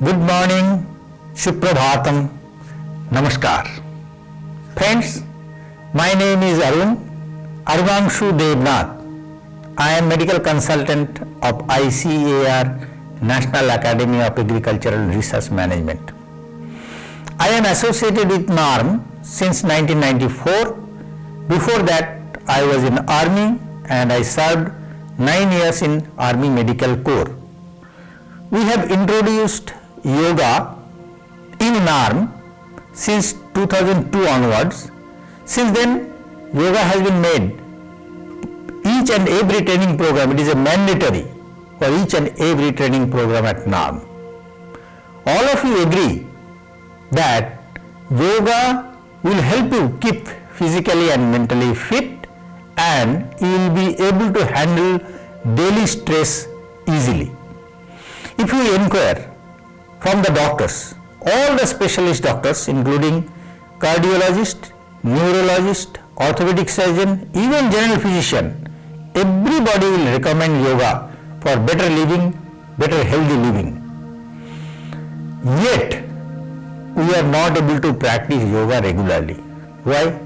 Good morning, Suprabhatam, Namaskar. Friends, my name is Arunangshu Devnath. I am medical consultant of ICAR, National Academy of Agricultural Research Management. I am associated with NARM since 1994. Before that, I was in Army and I served 9 years in Army Medical Corps. We have introduced yoga in NARM since 2002 onwards. Since then, yoga has been made each and every training program. It is a mandatory for each and every training program at NARM. All of you agree that yoga will help you keep physically and mentally fit, and you will be able to handle daily stress easily. If you inquire from the doctors, all the specialist doctors including cardiologist, neurologist, orthopedic surgeon, even general physician, everybody will recommend yoga for better living, better healthy living. Yet, we are not able to practice yoga regularly. Why?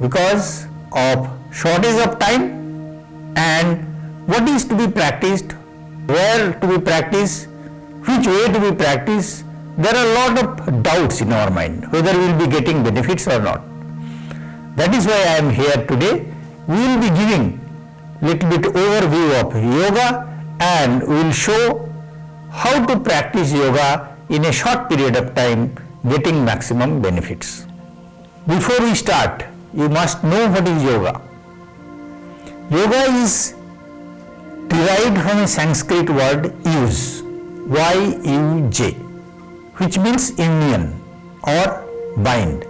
Because of shortage of time and what is to be practiced, where to be practiced, which way to be practiced. There are a lot of doubts in our mind whether we will be getting benefits or not. That is why I am here today. We will be giving little bit overview of yoga and we will show how to practice yoga in a short period of time, getting maximum benefits. Before we start, you must know what is yoga. Yoga is derived from a Sanskrit word yuj, Y-U-J, which means union or bind.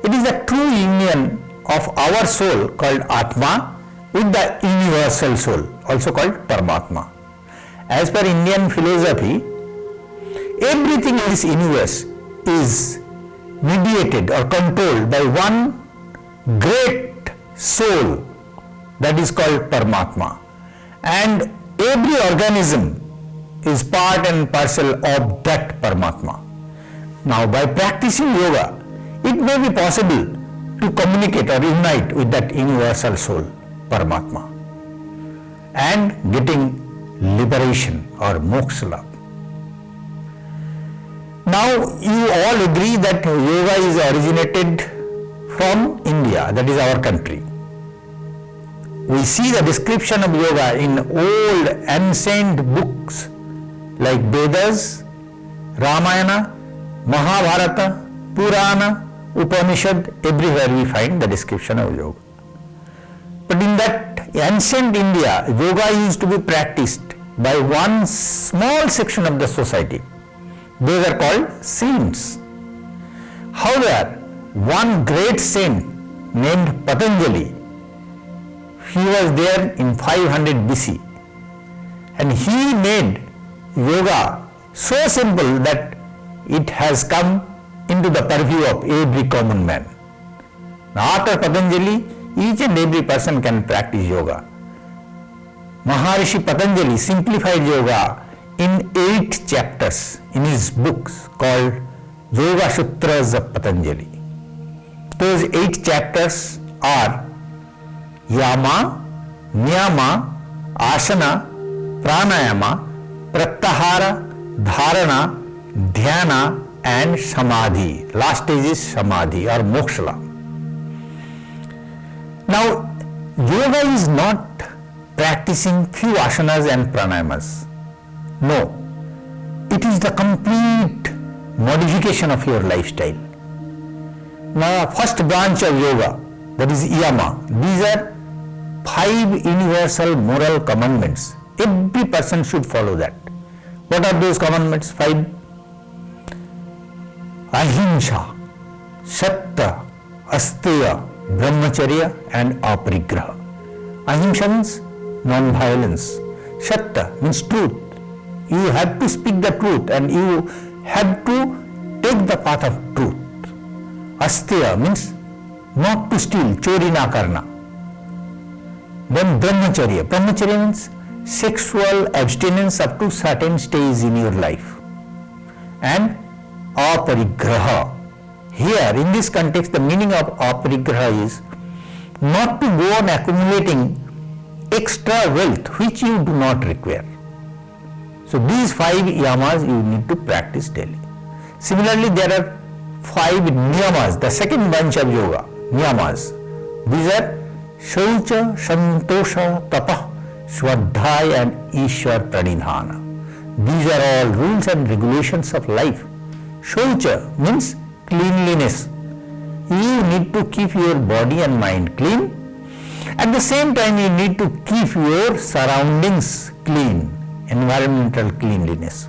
It is the true union of our soul called Atma with the universal soul, also called Paramatma. As per Indian philosophy, everything in this universe is mediated or controlled by one great soul that is called Paramatma. And every organism is part and parcel of that Paramatma. Now, by practicing yoga, it may be possible to communicate or unite with that universal soul, Paramatma, and getting liberation or moksha. Now, you all agree that yoga is originated from India, that is our country. We see the description of yoga in old ancient books like Vedas, Ramayana, Mahabharata, Purana, Upanishad. Everywhere we find the description of yoga. But in that ancient India, yoga used to be practiced by one small section of the society. They were called saints. However, one great saint named Patanjali, he was there in 500 BC, and he made yoga so simple that it has come into the purview of every common man. Now, after Patanjali, each and every person can practice yoga. Maharishi Patanjali simplified yoga in 8 chapters in his books called Yoga Sutras of Patanjali. Those 8 chapters are Yama, Niyama, Asana, Pranayama, Pratyahara, Dharana, Dhyana and Samadhi. Last stage is Samadhi or Moksha. Now, yoga is not practicing few asanas and pranayamas. No, it is the complete modification of your lifestyle. Now, first branch of yoga, that is Yama. These are 5 universal moral commandments. Every person should follow that. What are those commandments? 5. Ahimsa, Satya, Asteya, Brahmacharya and Aparigraha. Ahimsa means non-violence. Satya means truth. You have to speak the truth and you have to take the path of truth. Asteya means not to steal, chori na karna. Then Brahmacharya. Brahmacharya means sexual abstinence up to certain stage in your life. and aparigraha. Here, in this context, the meaning of aparigraha is not to go on accumulating extra wealth which you do not require. So these 5 yamas you need to practice daily. Similarly, there are 5 niyamas, the second bunch of yoga, niyamas. These are Shaucha, Santosha, Tapa, Swadhyaya and Ishwar Pranidhana. These are all rules and regulations of life. Shaucha means cleanliness. You need to keep your body and mind clean. At the same time, you need to keep your surroundings clean, environmental cleanliness.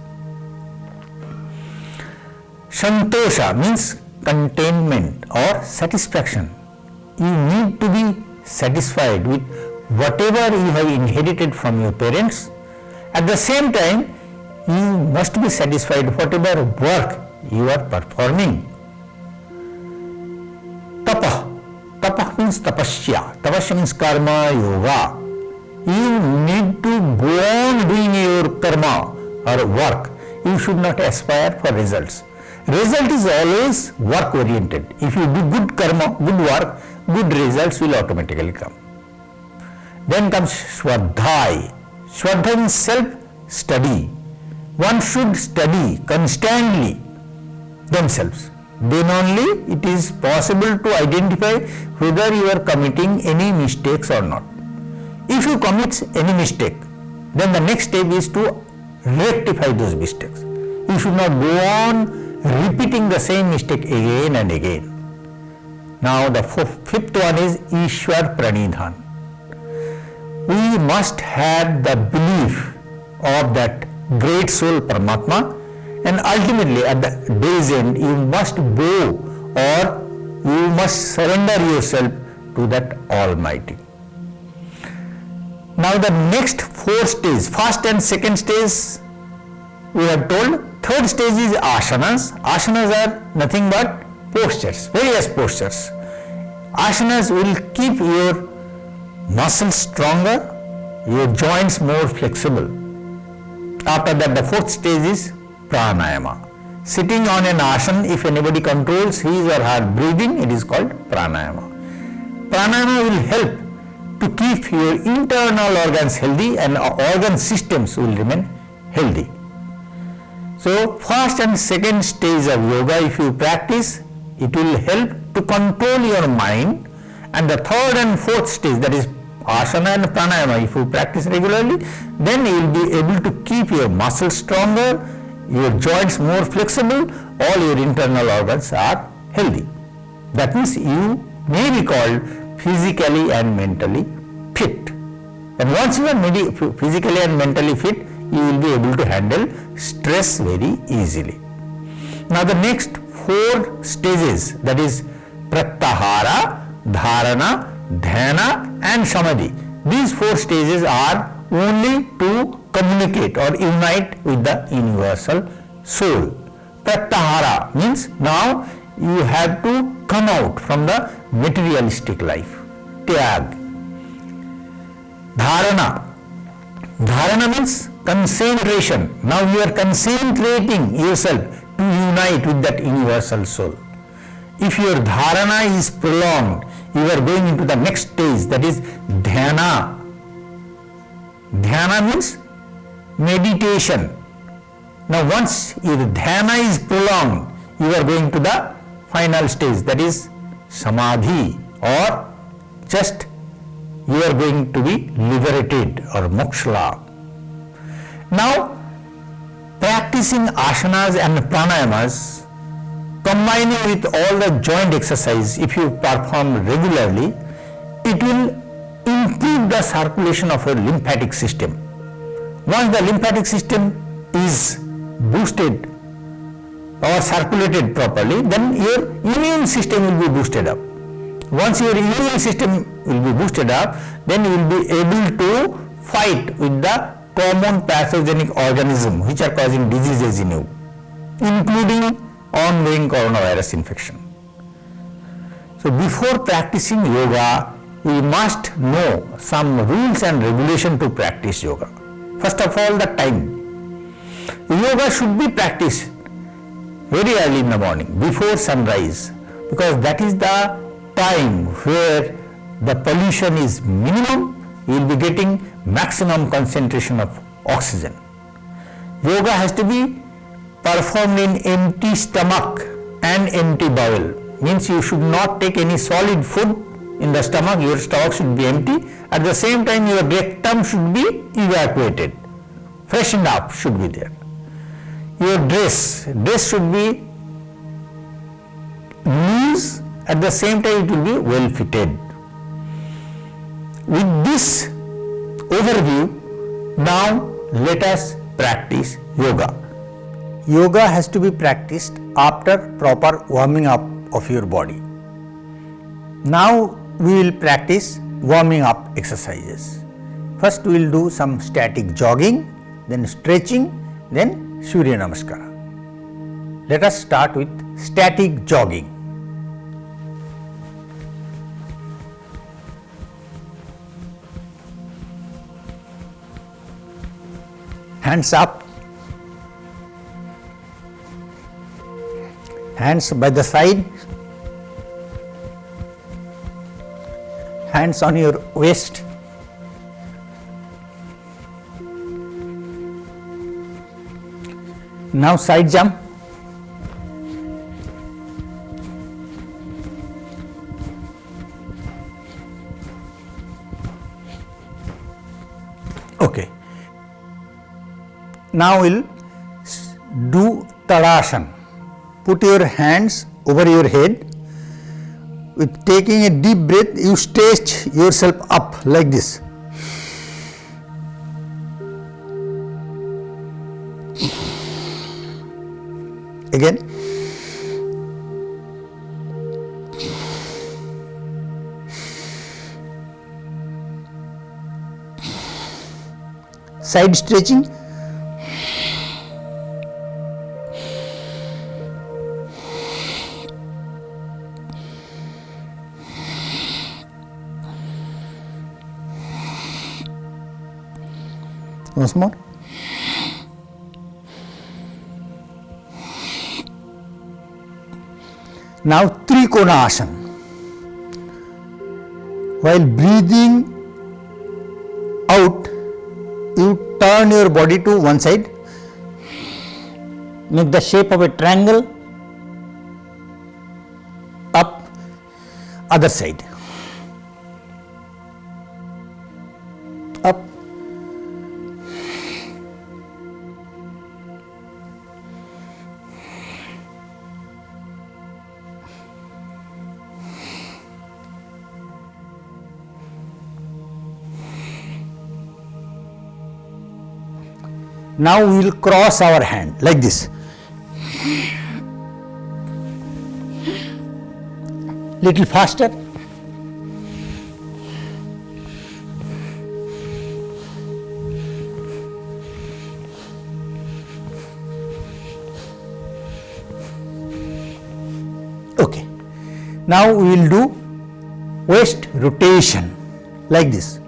Santosha means contentment or satisfaction. You need to be satisfied with whatever you have inherited from your parents. At the same time, you must be satisfied whatever work you are performing. Tapa. Tapa means tapasya. Tapasya means karma, yoga. You need to go on doing your karma or work. You should not aspire for results. Result is always work oriented. If you do good karma, good work, good results will automatically come. Then comes Swadhyaya. Swadhyaya means self-study. One should study constantly themselves. Then only it is possible to identify whether you are committing any mistakes or not. If you commit any mistake, then the next step is to rectify those mistakes. You should not go on repeating the same mistake again and again. Now the fifth one is Ishwar Pranidhan. We must have the belief of that great soul Paramatma, and ultimately at the day's end you must bow or you must surrender yourself to that Almighty. Now the next 4 stages, first and second stage we have told. Third stage is asanas. Asanas are nothing but postures, various postures. Asanas will keep your muscles stronger, your joints more flexible. After that, the 4th stage is pranayama. Sitting on an asana, if anybody controls his or her breathing, it is called pranayama. Pranayama will help to keep your internal organs healthy and organ systems will remain healthy. So, first and second stage of yoga, if you practice, it will help to control your mind, and the third and fourth stage, that is asana and pranayama, if you practice regularly, then you will be able to keep your muscles stronger, your joints more flexible, all your internal organs are healthy. That means you may be called physically and mentally fit. And once you are physically and mentally fit, you will be able to handle stress very easily. Now the next 4 stages, that is pratyahara, dharana, dhyana and samadhi. These 4 stages are only to communicate or unite with the universal soul. Pratyahara means now you have to come out from the materialistic life. Tyag. Dharana. Dharana means concentration. Now you are concentrating yourself to unite with that universal soul. If your dharana is prolonged, you are going into the next stage, that is dhyana. Dhyana means meditation. Now once your dhyana is prolonged, you are going to the final stage, that is samadhi, or just you are going to be liberated or moksha. Now practicing asanas and pranayamas, combining with all the joint exercise, if you perform regularly, it will improve the circulation of your lymphatic system. Once the lymphatic system is boosted or circulated properly, then your immune system will be boosted up. Once your immune system will be boosted up, then you will be able to fight with the common pathogenic organisms which are causing diseases in you, including ongoing coronavirus infection. So before practicing yoga, we must know some rules and regulations to practice yoga. First of all, the time. Yoga should be practiced very early in the morning, before sunrise, because that is the time where the pollution is minimum, you will be getting maximum concentration of oxygen. Yoga has to be performed in empty stomach and empty bowel. Means you should not take any solid food in the stomach, your stomach should be empty. At the same time, your rectum should be evacuated, freshened up should be there. Your dress should be loose, at the same time it will be well fitted. With this overview, now let us practice yoga. Yoga has to be practiced after proper warming up of your body. Now we will practice warming up exercises. First we will do some static jogging, then stretching, then Surya Namaskara. Let us start with static jogging. Hands up, hands by the side, hands on your waist. Now side jump. Okay. Now we'll do Tadasana. Put your hands over your head. With taking a deep breath, you stretch yourself up like this. Again. Side stretching. Once more. Now Trikona Asana. While breathing out, you turn your body to one side, make the shape of a triangle, up, other side, up, now we will cross our hand like this. Little faster. Okay. Now we will do waist rotation like this.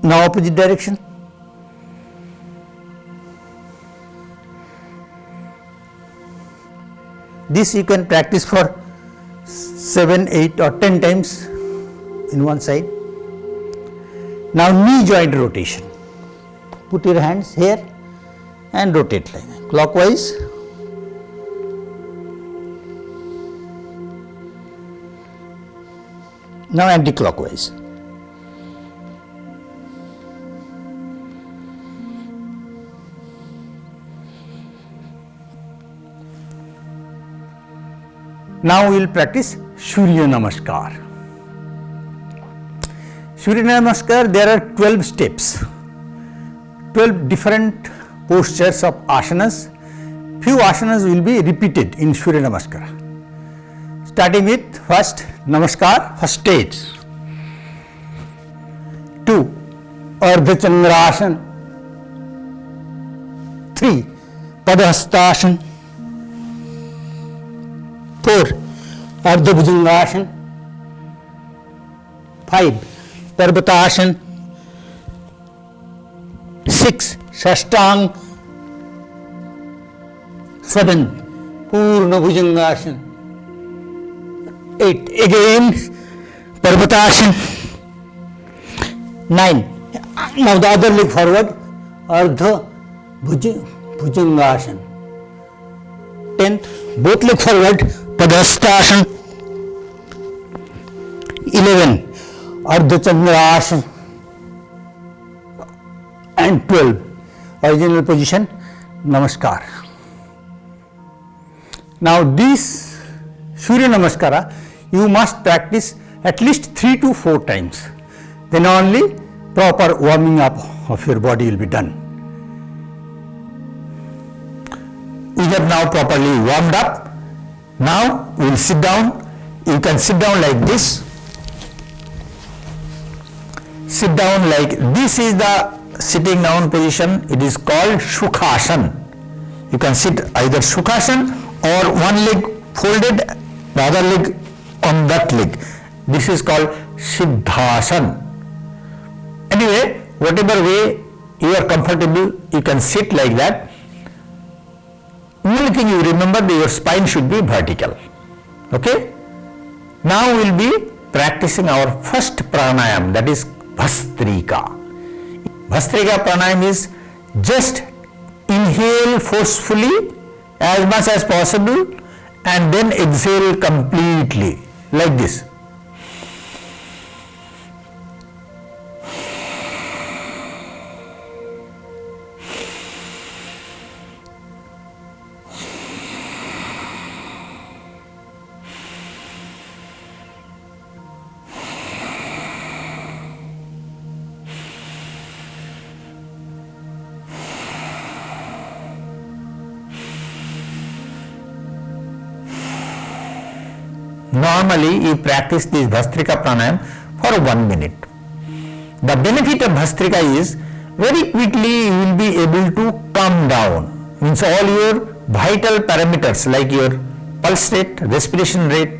Now opposite direction. This you can practice for 7, 8 or 10 times in one side. Now knee joint rotation. Put your hands here and rotate like that, clockwise. Now anti-clockwise. Now we will practice Surya Namaskar. Surya Namaskar, there are 12 steps, 12 different postures of asanas. Few asanas will be repeated in Surya Namaskar. Starting with first Namaskar, first stage. 2. Ardha Chandrasana. 3. Padhastasana. 4. Ardha Bhujangasana. 5 Parvatasana, 6 Shashtang, 7 Purna Bhujangasana, 8 again Parvatasana, 9 now the other leg forward, Ardha Bhujangasana, 10th both leg forward, Padhastasana, 11 Ardha Chandrasana, and 12 original position, Namaskar. Now this Surya Namaskara you must practice at least 3 to 4 times, then only proper warming up of your body will be done. We have now properly warmed up. Now we will sit down. You can sit down like this. Sit down like this is the sitting down position. It is called Sukhasana. You can sit either Sukhasana or one leg folded, the other leg on that leg. This is called Siddhasana. Anyway, whatever way you are comfortable, you can sit like that. Only thing you remember that your spine should be vertical. Okay? Now we will be practicing our first pranayam, that is Bhastrika. Bhastrika pranayam is just inhale forcefully as much as possible and then exhale completely like this. Normally, you practice this Bhastrika pranayam for 1 minute. The benefit of Bhastrika is very quickly you will be able to calm down. Means all your vital parameters like your pulse rate, respiration rate,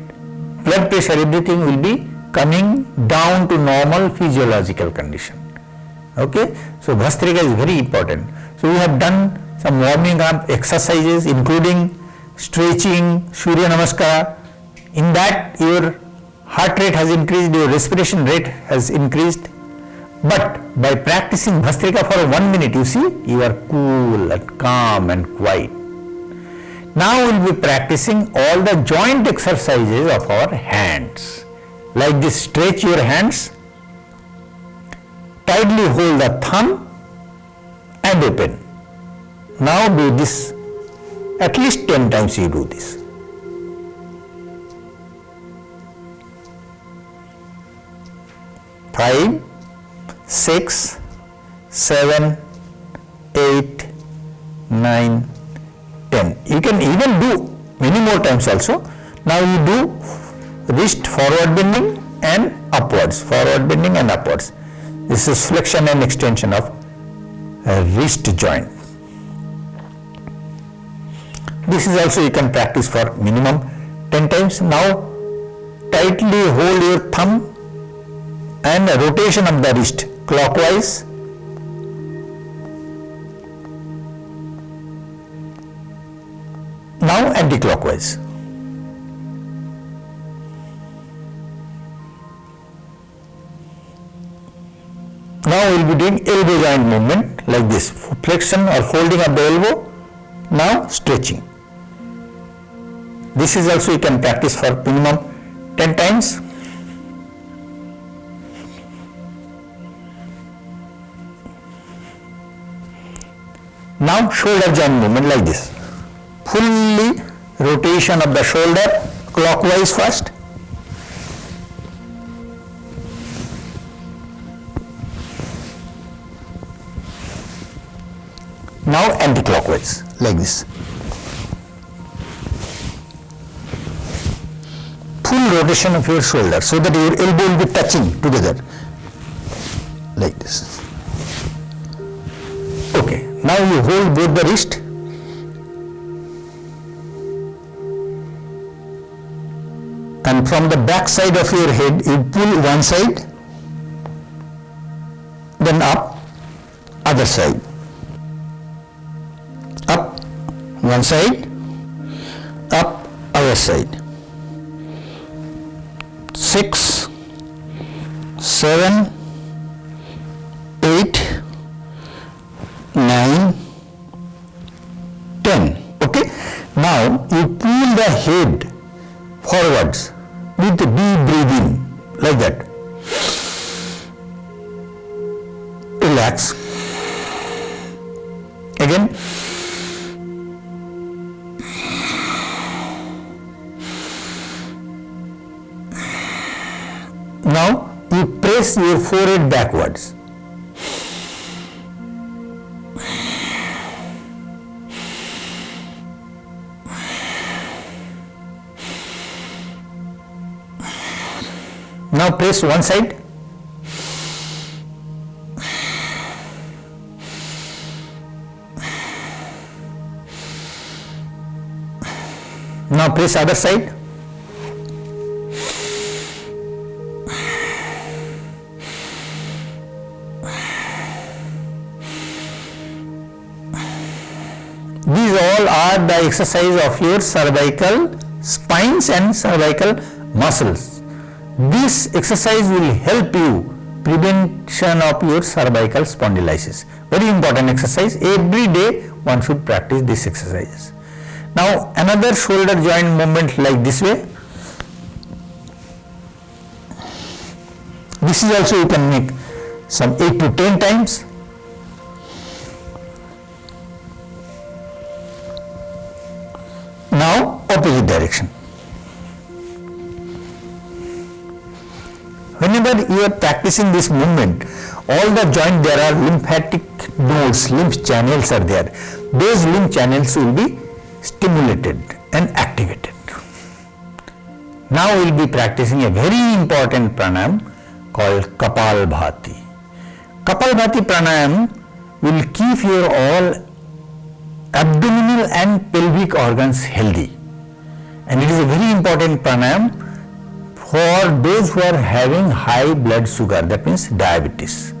blood pressure, everything will be coming down to normal physiological condition. Okay, so Bhastrika is very important. So we have done some warming up exercises including stretching, Surya Namaskara. In that your heart rate has increased, your respiration rate has increased. But by practicing Bhastrika for 1 minute, you see, you are cool and calm and quiet. Now we will be practicing all the joint exercises of our hands. Like this, stretch your hands, tightly hold the thumb and open. Now do this, at least 10 times you do this. 5, 6, 7, 8, 9, 10. You can even do many more times also. Now you do wrist forward bending and upwards, forward bending and upwards. This is flexion and extension of wrist joint. This is also you can practice for minimum 10 times. Now tightly hold your thumb and rotation of the wrist clockwise. Now anti-clockwise. Now we will be doing elbow joint movement like this, flexion or folding of the elbow. Now stretching. This is also you can practice for minimum 10 times. Now shoulder joint movement like this. Fully rotation of the shoulder clockwise first. Now anti-clockwise like this. Full rotation of your shoulder so that your elbow will be touching together like this. Okay, now you hold both the wrist and from the back side of your head you pull one side then up, other side, up one side, up other side, 6, 7, 8, 9, 10. Okay. Now you pull the head forwards with deep breathing like that. Relax. Again. Now you press your forehead backwards. Now press one side. Now press other side. These all are the exercise of your cervical spines and cervical muscles. This exercise will help you prevention of your cervical spondylitis. Very important exercise. Every day one should practice these exercises. Now another shoulder joint movement like this way. This is also you can make some 8 to 10 times. Now opposite direction. Whenever you are practicing this movement, all the joint there are lymphatic nodes, lymph channels are there. Those lymph channels will be stimulated and activated. Now we will be practicing a very important pranayam called Kapalbhati. Kapalbhati pranayam will keep your all abdominal and pelvic organs healthy, and it is a very important pranayam for those who are having high blood sugar, that means diabetes.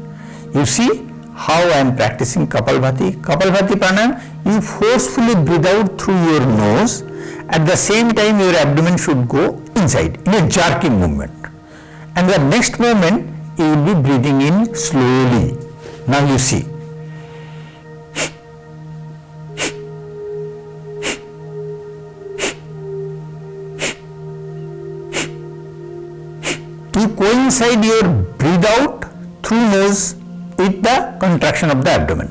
You see how I am practicing Kapalbhati. Kapalbhati pranayam, you forcefully breathe out through your nose. At the same time your abdomen should go inside in a jerking movement, and the next moment you will be breathing in slowly. Now you see. To coincide your breathe out through nose with the contraction of the abdomen.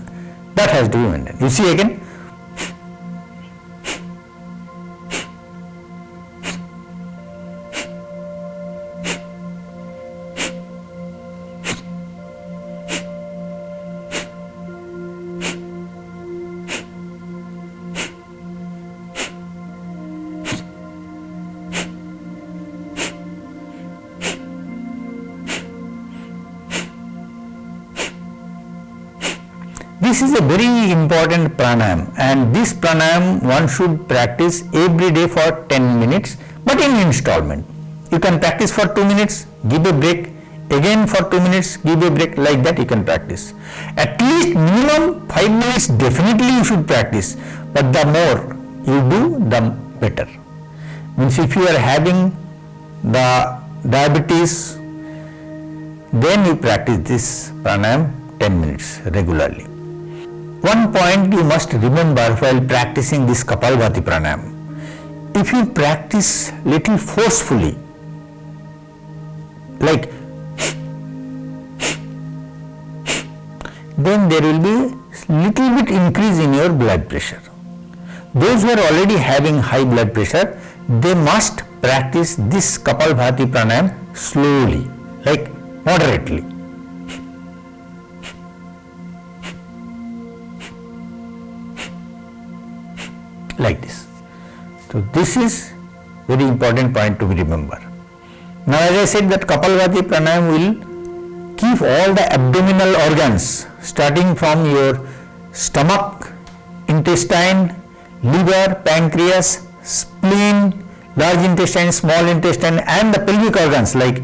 That has to be maintained. You see again. This is a very important pranayam, and this pranayam one should practice every day for 10 minutes, but in installment. You can practice for 2 minutes, give a break, again for 2 minutes, give a break, like that you can practice. At least minimum 5 minutes definitely you should practice, but the more you do, the better. Means if you are having the diabetes, then you practice this pranayam 10 minutes regularly. One point you must remember while practicing this Kapalbhati pranayam. If you practice little forcefully, like, then there will be little bit increase in your blood pressure. Those who are already having high blood pressure, they must practice this Kapalbhati pranayam slowly, like moderately. Like this. So this is very important point to be remember. Now as I said that Kapalbhati pranayam will keep all the abdominal organs starting from your stomach, intestine, liver, pancreas, spleen, large intestine, small intestine, and the pelvic organs like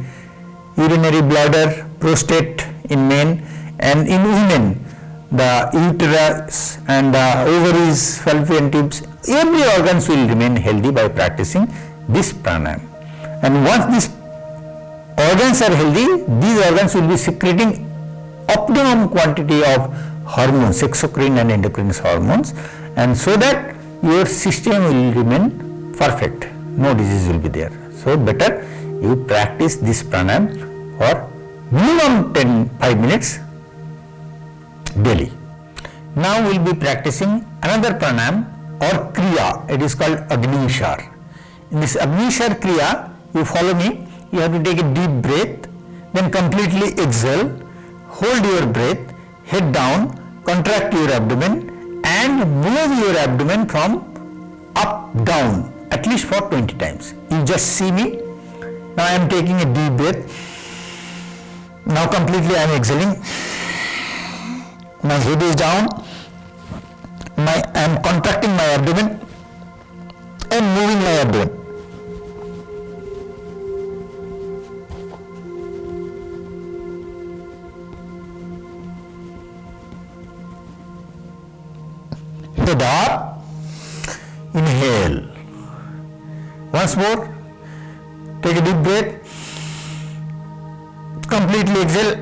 urinary bladder, prostate in men, And in women, the uterus and the ovaries, fallopian tubes, every organs will remain healthy by practicing this pranayam. And once these organs are healthy, these organs will be secreting optimum quantity of hormones, exocrine and endocrine hormones, and so that your system will remain perfect, no disease will be there. So better you practice this pranayam for minimum 5 minutes daily. Now we will be practicing another pranayam or kriya. It is called Agnishar. In this Agnishar kriya, you follow me. You have to take a deep breath, then completely exhale, hold your breath, head down, contract your abdomen and move your abdomen from up down at least for 20 times. You just see me. Now I am taking a deep breath. Now completely I am exhaling. My head is down. I am contracting my abdomen and moving my abdomen. Head up, inhale. Once more, take a deep breath, completely exhale,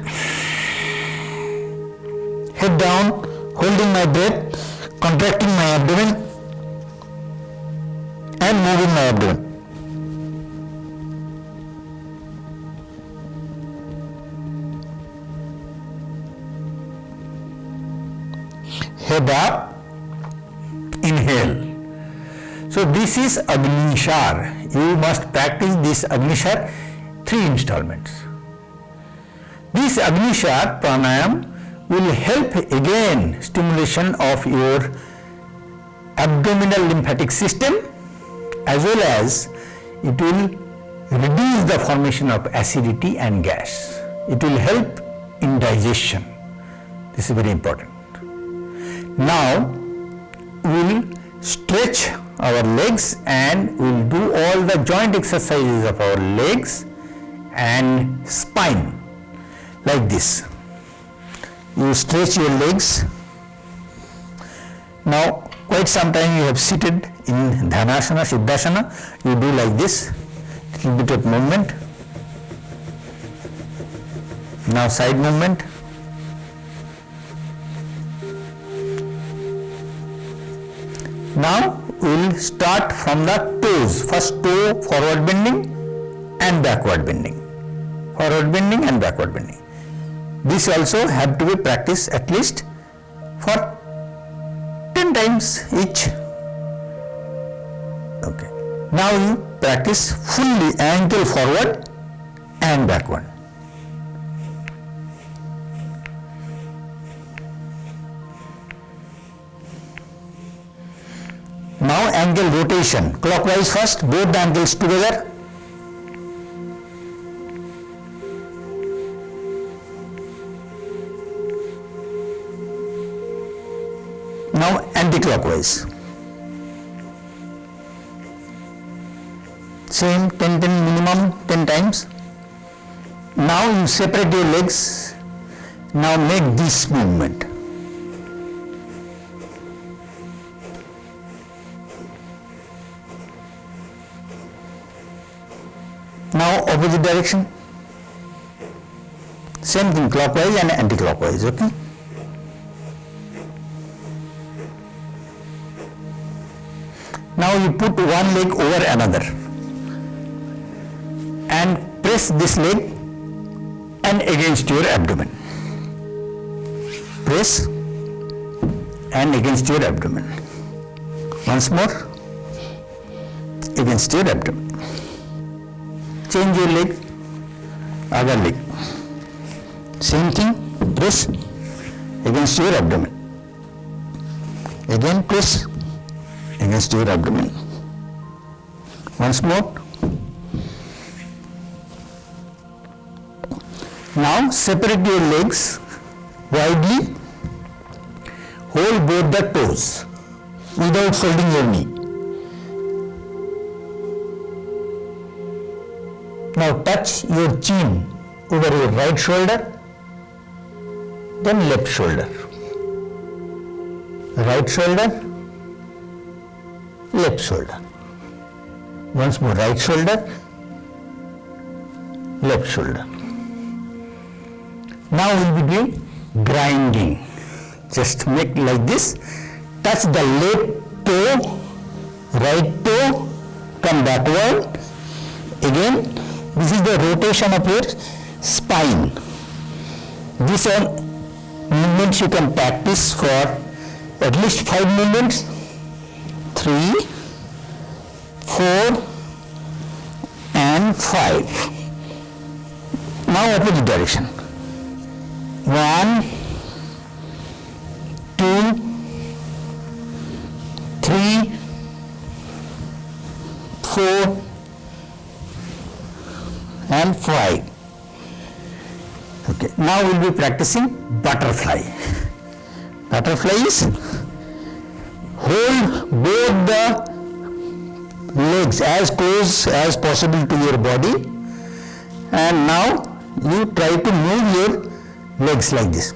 head down, holding my breath, contracting my abdomen and moving my abdomen. Head up, inhale. So this is Agnishar. You must practice this Agnishar 3 installments. This Agnishar pranayam will help again stimulation of your abdominal lymphatic system, as well as it will reduce the formation of acidity and gas. It will help in digestion. This is very important. Now we will stretch our legs and we will do all the joint exercises of our legs and spine like this. You stretch your legs. Now quite some time you have seated in Dhanasana, Siddhasana. You do like this, little bit of movement. Now side movement. Now we will start from the toes. First toe forward bending and backward bending. Forward bending and backward bending. This also have to be practiced at least for 10 times each. Okay. Now you practice fully ankle forward and backward. Now ankle rotation, clockwise first, both the ankles together. Now anti-clockwise. Same 10 minimum 10 times. Now you separate your legs. Now make this movement. Now opposite direction. Same thing, clockwise and anti-clockwise, okay? Now you put one leg over another and press this leg and against your abdomen. Press and against your abdomen. Once more, against your abdomen. Change your leg, other leg. Same thing, press against your abdomen. Again press against your abdomen. Once more. Now separate your legs widely. Hold both the toes without folding your knee. Now touch your chin over your right shoulder. Then left shoulder, right shoulder, left shoulder. Once more, right shoulder, left shoulder. Now we will be doing grinding. Just make like this, touch the left toe, right toe, come backward. Again, this is the rotation of your spine. These are movements you can practice for at least 5 movements. 3, 4 and 5. Now opposite direction. 1, 2, 3, 4 and 5. Okay, now we will be practicing butterfly. Butterfly is hold both the legs as close as possible to your body, and now you try to move your legs like this.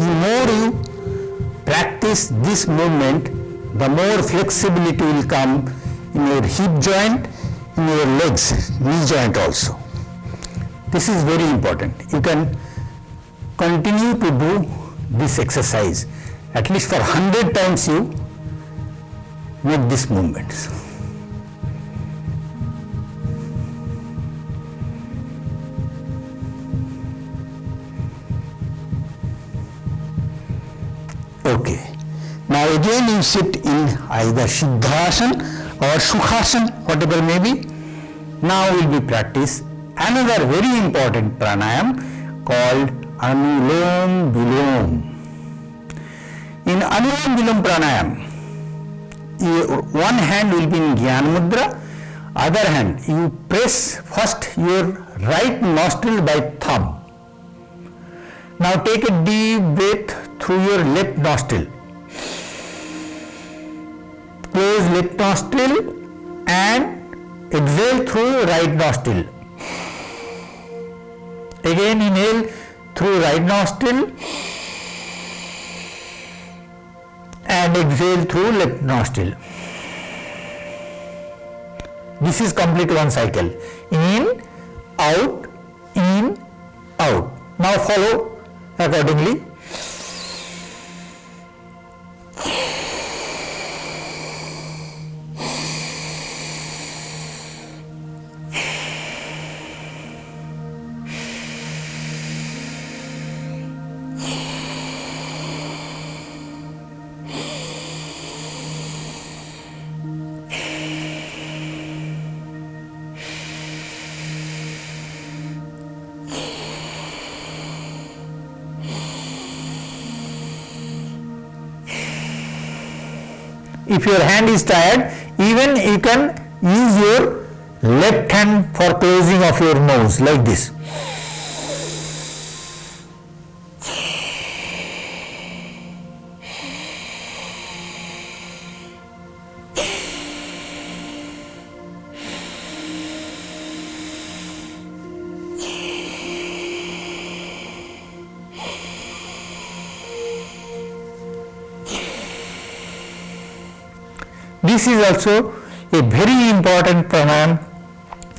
The more you practice this movement, the more flexibility will come in your hip joint, in your legs, knee joint also. This is very important. You can continue to do this exercise. At least for 100 times you make these movements. Okay. Now again you sit in either Siddhasana or Sukhasana, whatever may be. Now we will be practice another very important pranayam called Anulom Vilom. In Anulom Vilom pranayam, one hand will be in Jnana Mudra, other hand you press first your right nostril by thumb. Now take a deep breath through your left nostril. Close left nostril and exhale through right nostril. Again inhale through right nostril and exhale through left nostril. This is complete one cycle. In, out, in, out. Now follow accordingly. If your hand is tired, even you can use your left hand for closing of your nose like this. This is also a very important pranayam,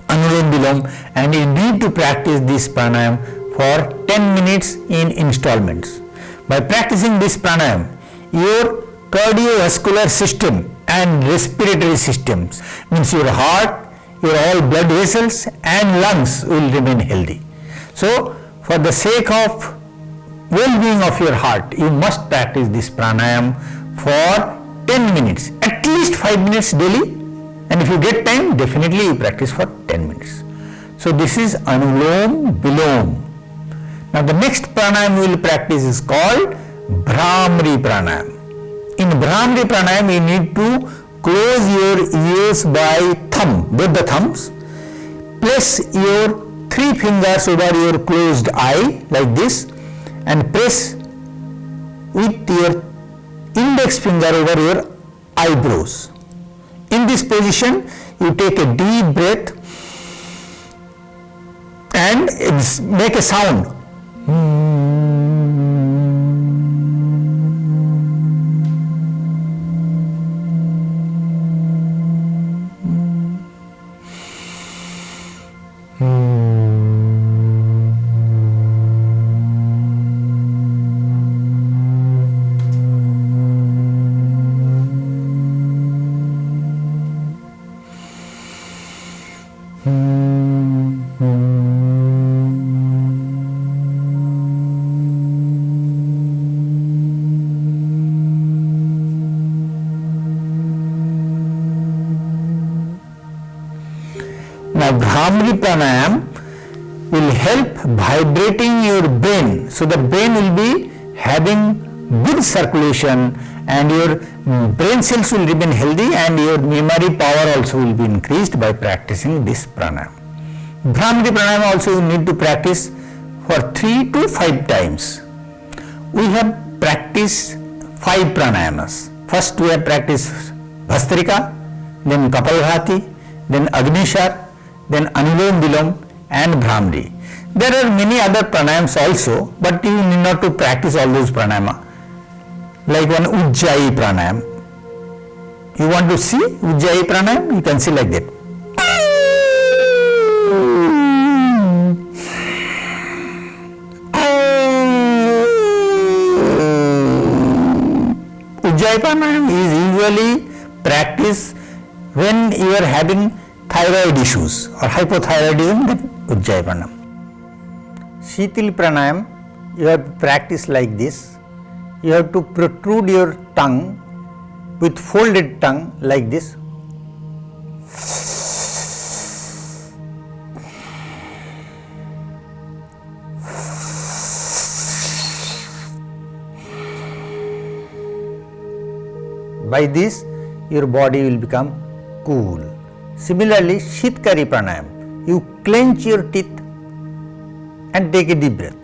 Anulom Vilom, and you need to practice this pranayam for 10 minutes in installments. By practicing this pranayam, your cardiovascular system and respiratory systems, means your heart, your all blood vessels and lungs will remain healthy. So, for the sake of well-being of your heart, you must practice this pranayam for 10 minutes, at least 5 minutes daily, and if you get time, definitely you practice for 10 minutes. So this is Anulom Vilom. Now the next pranayam we will practice is called Bhramari pranayam. In Bhramari pranayam, you need to close your ears by thumb, both the thumbs, place your 3 fingers over your closed eye like this, and press with your index finger over your eyebrows. In this position, you take a deep breath and make a sound. Now Bhramari pranayam will help vibrating your brain, so the brain will be having good circulation and your brain cells will remain healthy and your memory power also will be increased by practicing this pranayam. Bhramari pranayam also you need to practice for 3 to 5 times. We have practiced 5 pranayamas. First we have practiced Bhastrika, then Kapalbhati, then Agnishar, then Anulom Vilom and Bhramari. There are many other pranayams also, but you need not to practice all those pranayama. Like one Ujjayi pranayam. You want to see Ujjayi pranayam? You can see like that. Ujjayi pranayam is usually practiced when you are having thyroid issues or hypothyroidism, then Ujjayi pranayam. Shitali pranayam, you have to practice like this. You have to protrude your tongue with folded tongue like this. By this, your body will become cool. Similarly, Shitkari pranayam, you clench your teeth and take a deep breath.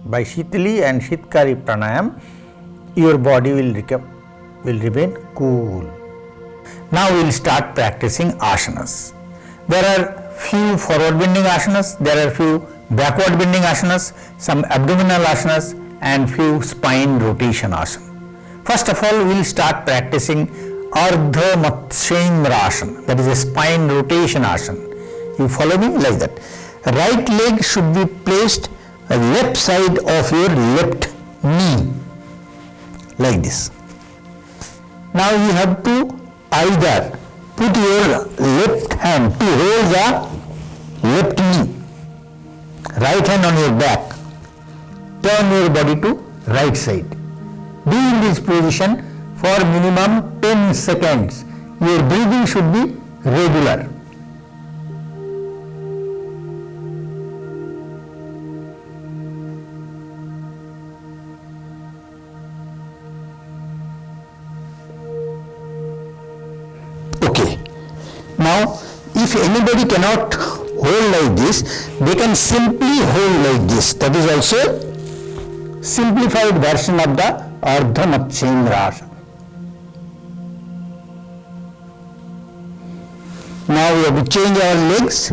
By Shitali and Shitkari pranayam, your body will remain cool. Now we will start practicing asanas. There are few forward bending asanas, there are few backward bending asanas, some abdominal asanas and few spine rotation asana. First of all, we will start practicing Ardha Matsyendra asana, that is a spine rotation asana. You follow me like that. Right leg should be placed on the left side of your left knee, like this. Now you have to either put your left hand to hold the left knee, right hand on your back, turn your body to right side. Be in this position for minimum 10 seconds. Your breathing should be regular. Okay. Now, if anybody cannot hold like this, they can simply hold like this. That is also simplified version of the Ardha Matsyendra asana. Now we have to change our legs.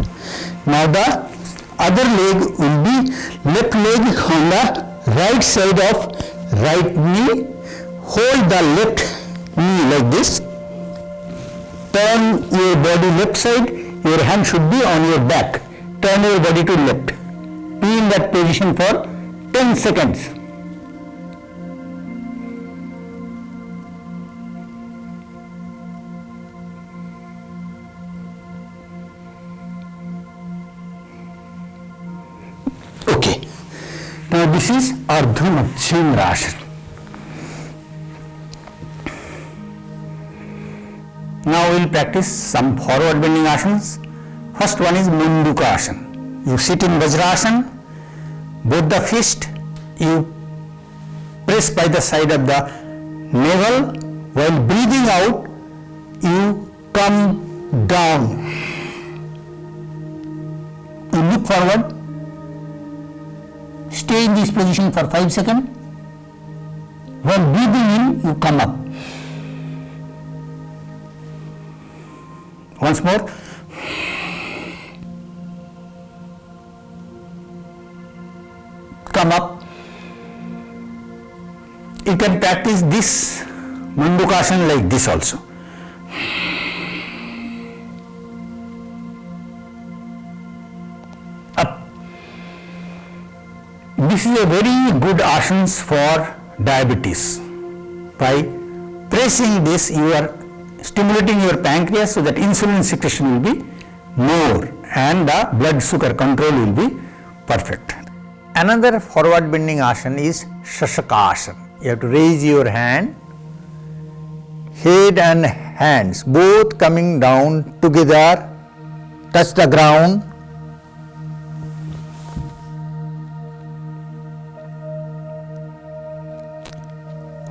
Now the other leg will be left leg on the right side of right knee. Hold the left knee like this. Turn your body left side. Your hand should be on your back. Turn your body to left. Be in that position for 10 seconds. Okay. Now this is Ardha Matsyendra asana. Now we will practice some forward bending asanas. First one is Manduka asana. You sit in Vajrasana. Both the fist you press by the side of the navel. While breathing out, you come down. look forward. Stay in this position for 5 seconds. While breathing in, you come up. Once more. Come up. You can practice this Mandukasana like this also. Up. This is a very good asanas for diabetes. By pressing this, you are stimulating your pancreas so that insulin secretion will be more and the blood sugar control will be perfect. Another forward bending asana is Shashakasana. You have to raise your hand, head and hands both coming down together, touch the ground.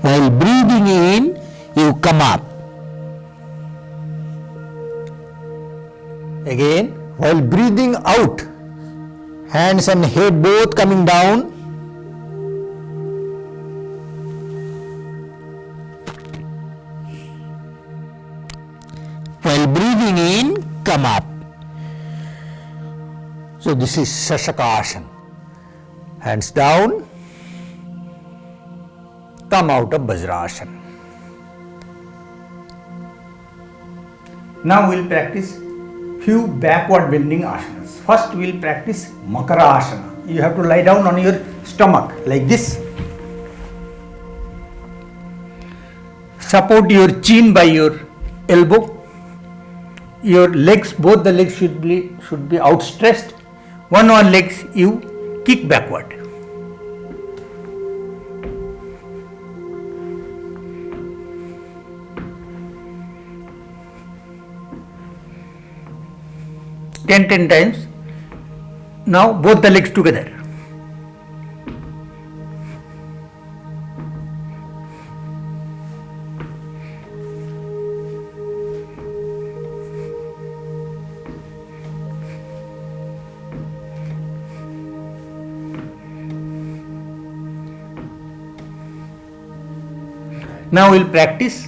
While breathing in, you come up. Again, while breathing out, hands and head both coming down. While breathing in, come up. So this is Shashakasana. Hands down, come out of Vajrasana. Now we will practice few backward bending asanas. First we will practice Makara Asana. You have to lie down on your stomach like this. Support your chin by your elbow. Your legs, both the legs should be outstretched. One legs you kick backward. Ten times. Now both the legs together. Now we will practice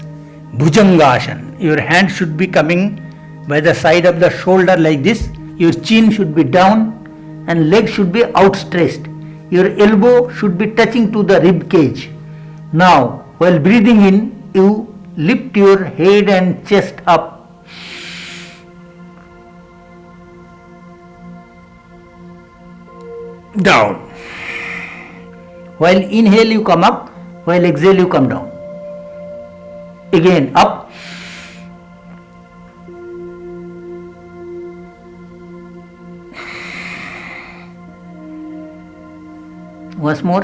Bhujangasana. Your hand should be coming by the side of the shoulder like this. Your chin should be down and leg should be outstretched. Your elbow should be touching to the rib cage. Now, while breathing in, you lift your head and chest up. Down. While inhale, you come up. While exhale, you come down. Again, up. Once more.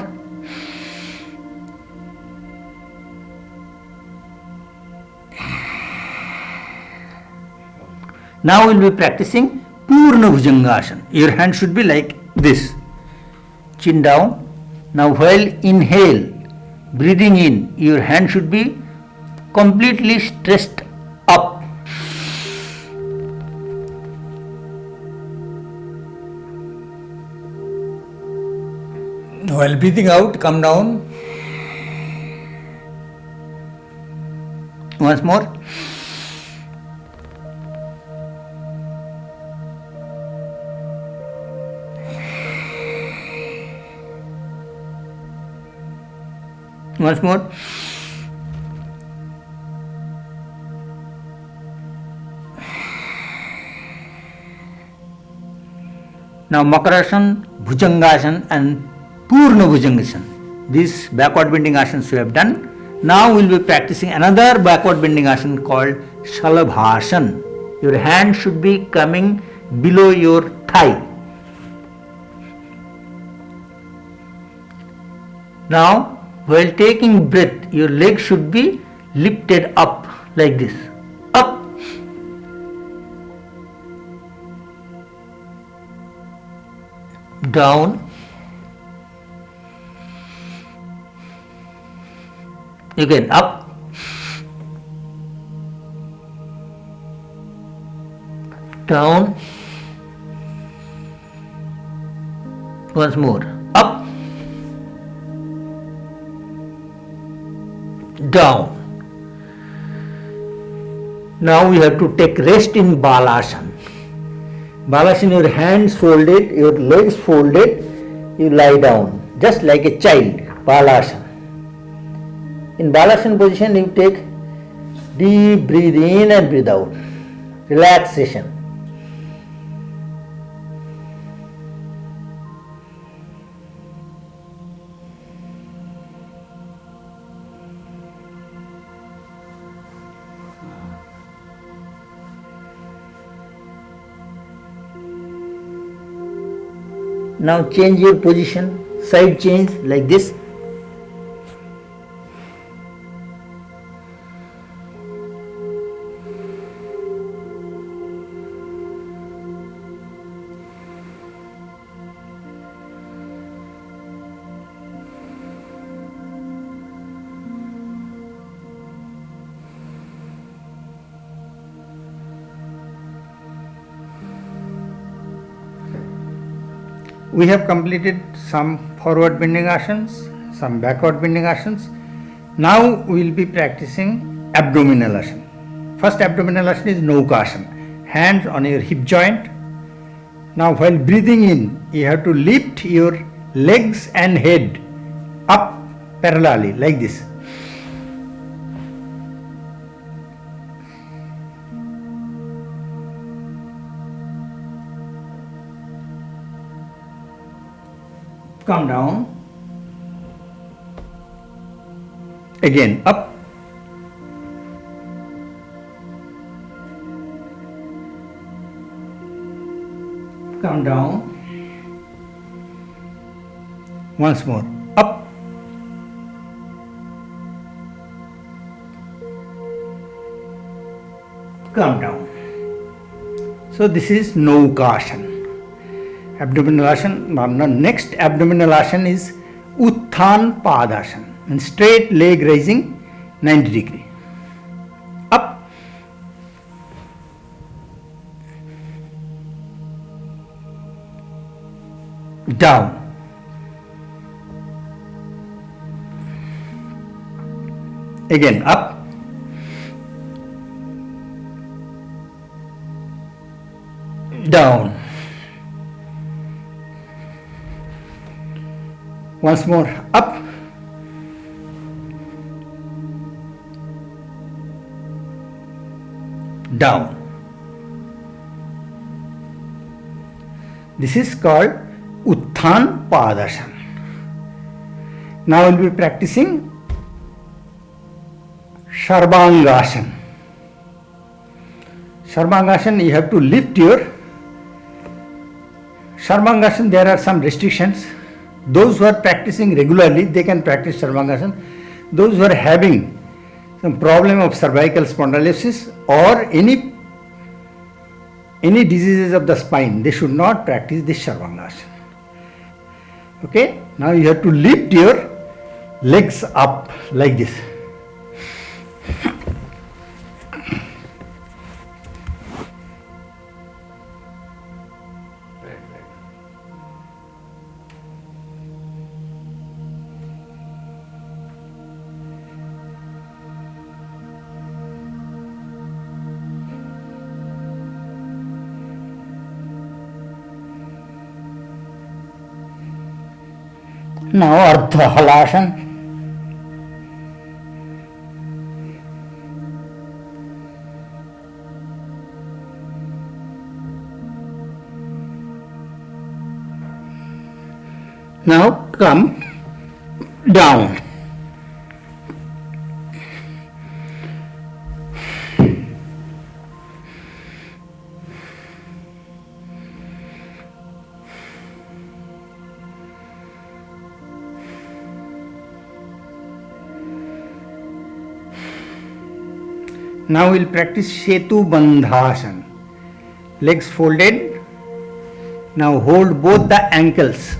Now we will be practicing Purna Bhujangasana. Your hand should be like this. Chin down. Now while inhale, breathing in, your hand should be completely stretched up. While breathing out, come down. Once more. Once more. Now Makarasana, Bhujangasana and Purna Bhujangasana. These backward bending asanas we have done. Now we will be practicing another backward bending asana called Shalabhasana. Your hand should be coming below your thigh. Now while taking breath, your leg should be lifted up like this. Up. Down. Again up. Down. Once more. Up, down. Now you have to take rest in Balasana. Balasana, your hands folded, your legs folded, you lie down just like a child. Balasana. In Balasana position, you take deep breathe in and breathe out. Relaxation. Now change your position, side change like this. We have completed some forward bending asanas, some backward bending asanas. Now we will be practicing abdominal asana. First abdominal asana is Naukasana. Hands on your hip joint. Now while breathing in, you have to lift your legs and head up parallelly like this. Come down, again up, come down, once more, up, come down. So this is Naukasana. Abdominal asana. Next abdominal asana is Utthana Padasana, and straight leg raising 90 degree. Up, down, again up, down. Once more, up, down. This is called Utthana Padasana. Now we will be practicing Sarvangasana. Sarvangasana, you have to lift your Sarvangasana. There are some restrictions. Those who are practicing regularly, they can practice Sarvangasana. Those who are having some problem of cervical spondylosis or any diseases of the spine, they should not practice this Sarvangasana. Okay, now you have to lift your legs up like this. Now Ardha Halasana. Now come down. Now we will practice Setu Bandhasana. Legs folded. Now hold both the ankles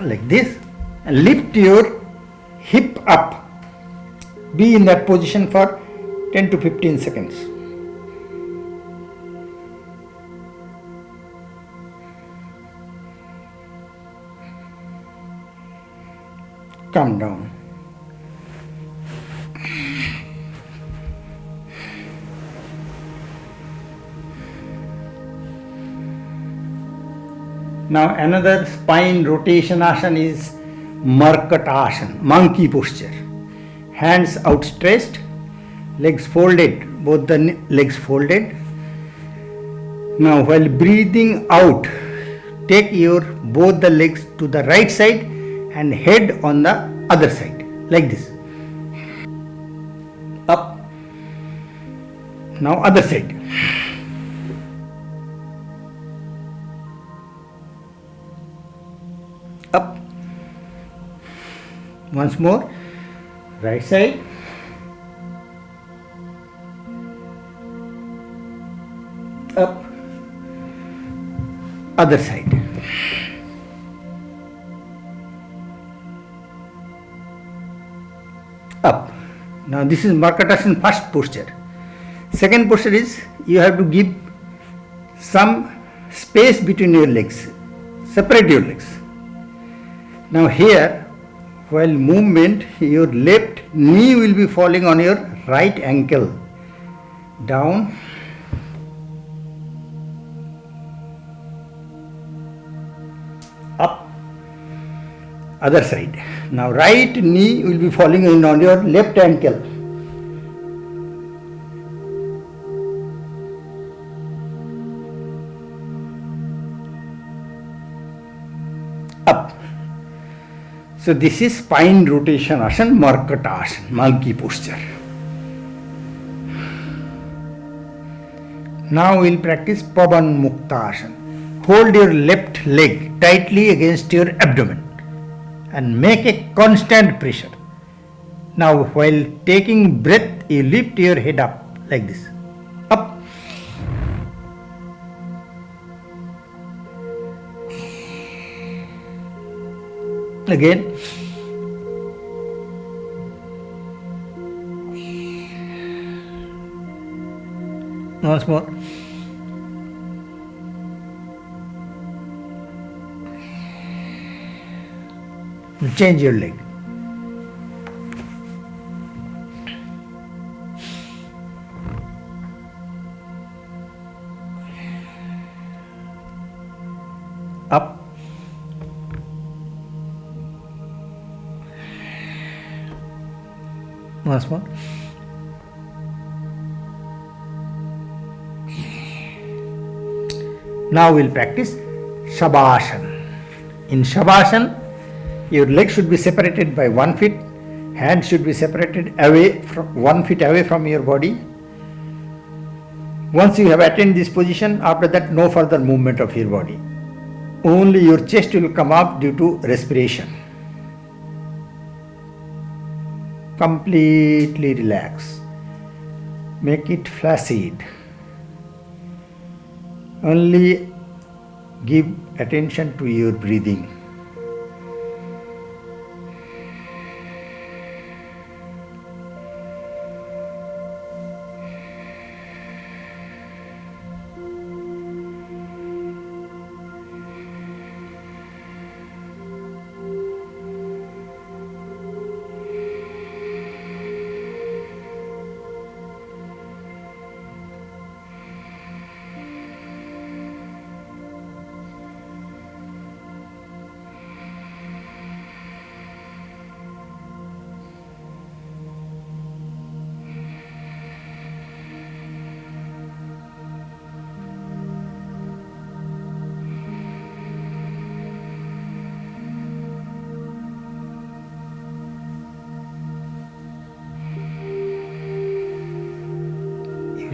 like this and lift your hip up. Be in that position for 10 to 15 seconds. come down. Now another spine rotation asana is Markatasana, monkey posture. Hands outstretched, legs folded, both the legs folded. Now while breathing out, take your both the legs to the right side and head on the other side, like this. Up. Now other side. Up. Once more, right side. Up. Other side. Up. Now this is Markatasana first posture. Second posture is you have to give some space between your legs. Separate your legs. Now here, while movement, your left knee will be falling on your right ankle. Down. Up. Other side. Now right knee will be falling in on your left ankle. Up. So this is spine rotation asana, Markatasana, monkey posture. Now we will practice Pavan Mukta asana. Hold your left leg tightly against your abdomen and make a constant pressure. Now while taking breath, you lift your head up like this. Up. Again. Once more. Change your leg. Up. Once more. Now we'll practice Shavasana. In Shavasana, your legs should be separated by 1 foot, hands should be separated away from 1 foot away from your body. Once you have attained this position, after that no further movement of your body. Only your chest will come up due to respiration. Completely relax. Make it flaccid. Only give attention to your breathing.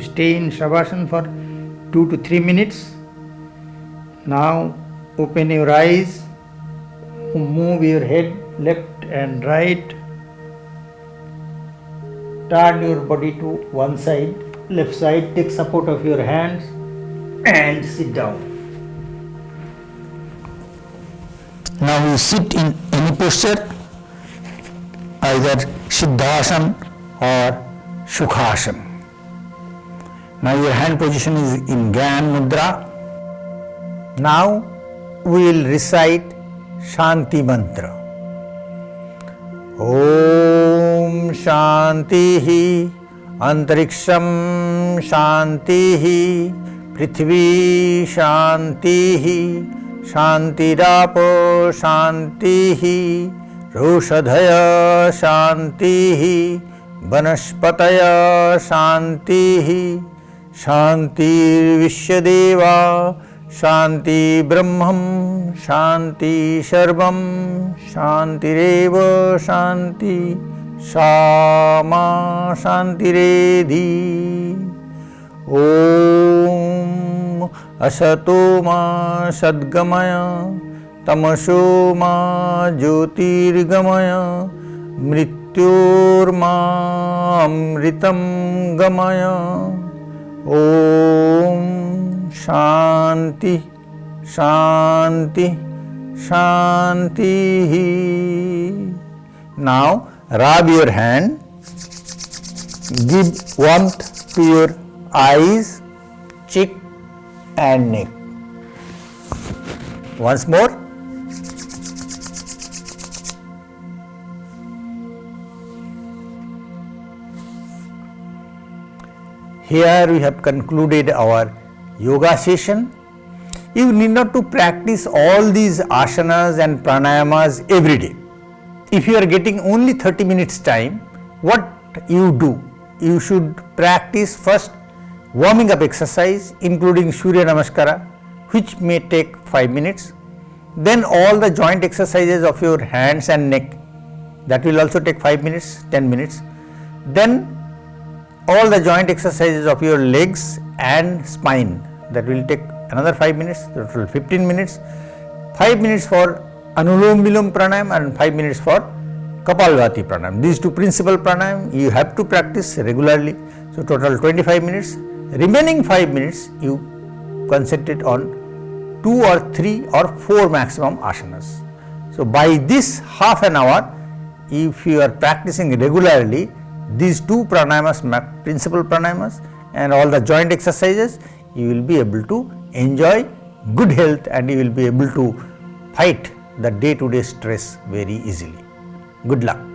Stay in Shavasana for 2 to 3 minutes. Now open your eyes, move your head left and right, turn your body to one side, left side, take support of your hands and sit down. Now you sit in any posture, either Siddhasana or Sukhasana. Now your hand position is in Gyan Mudra. Now we will recite Shanti Mantra. Om Shanti Antariksham Shanti Prithvi Shanti Shantirapo Shanti Roshadhaya Shanti Vanaspataya Shanti Shanti Vishyadeva Shanti Brahmam Shanti Sarvam Shantireva Shanti Sama Shantiredi Om Asato Ma Sadgamaya Tamaso Ma Jyotirgamaya Mrityorma Amritam Gamaya Om Shanti Shanti Shanti. Now rub your hand, give warmth to your eyes, cheek and neck. Once more. Here we have concluded our yoga session. You need not to practice all these asanas and pranayamas every day. If you are getting only 30 minutes time, what you do? You should practice first warming up exercise including Surya Namaskara, which may take 5 minutes. Then all the joint exercises of your hands and neck, that will also take 5 minutes, 10 minutes. Then all the joint exercises of your legs and spine, that will take another 5 minutes, total 15 minutes. 5 minutes for Anulom Vilom Pranayam and 5 minutes for Kapalbhati Pranayam. These two principal pranayam you have to practice regularly. So total 25 minutes. Remaining 5 minutes you concentrate on 2 or 3 or 4 maximum asanas. So by this half an hour, if you are practicing regularly these two pranayamas, principal pranayamas and all the joint exercises, you will be able to enjoy good health and you will be able to fight the day-to-day stress very easily. Good luck.